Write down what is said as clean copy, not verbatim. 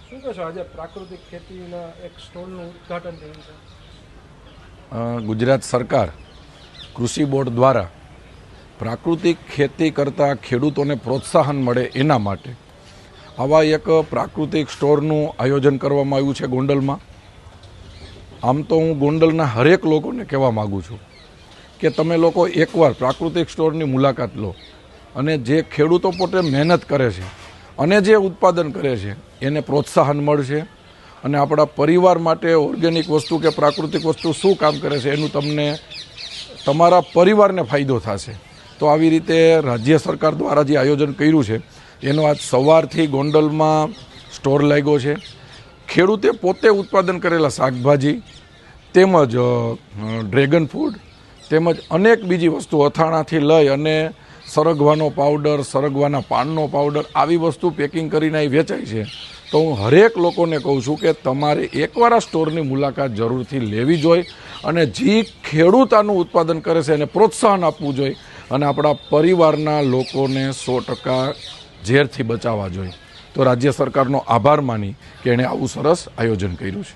શું કહેશો આજે પ્રાકૃતિક ખેતીના એક સ્ટોલનું ઉદ્ઘાટન થયું છે? ગુજરાત સરકાર કૃષિ બોર્ડ દ્વારા પ્રાકૃતિક ખેતી કરતા ખેડૂતોને પ્રોત્સાહન મળે એના માટે આવા એક પ્રાકૃતિક સ્ટોરનું આયોજન કરવામાં આવ્યું છે ગોંડલમાં. આમ તો હું ગોંડલના હરેક લોકોને કહેવા માગું છું કે તમે લોકો એકવાર પ્રાકૃતિક સ્ટોરની મુલાકાત લો અને જે ખેડૂતો પોતે મહેનત કરે છે અને જે ઉત્પાદન કરે છે એને પ્રોત્સાહન મળશે અને આપણા પરિવાર માટે ઓર્ગેનિક વસ્તુ કે પ્રાકૃતિક વસ્તુ શું કામ કરે છે એનું તમને તમારા પરિવારને ફાયદો થશે. તો આવી રીતે રાજ્ય સરકાર દ્વારા જે આયોજન કર્યું છે એનો આજ સવારથી ગોંડલમાં સ્ટોર લાગ્યો છે. ખેડૂતે પોતે ઉત્પાદન કરેલા શાકભાજી તેમજ ડ્રેગન ફ્રૂટ તેમજ અનેક બીજી વસ્તુ અથાણાથી લઈ અને સરગવાનો પાવડર, સરગવાના પાનનો પાવડર આવી વસ્તુ પેકિંગ કરીને અહીં વેચાય છે. તો હું હરેક લોકોને કહું છું કે તમારે એકવાર આ સ્ટોરની મુલાકાત જરૂરથી લેવી જોઈએ અને જે ખેડૂત આનું ઉત્પાદન કરે છે એને પ્રોત્સાહન આપવું જોઈએ અને આપણા પરિવારના લોકોને 100% ઝેરથી બચાવવા જોઈએ. તો રાજ્ય સરકારનો આભાર માની કે એણે આવું સરસ આયોજન કર્યું છે.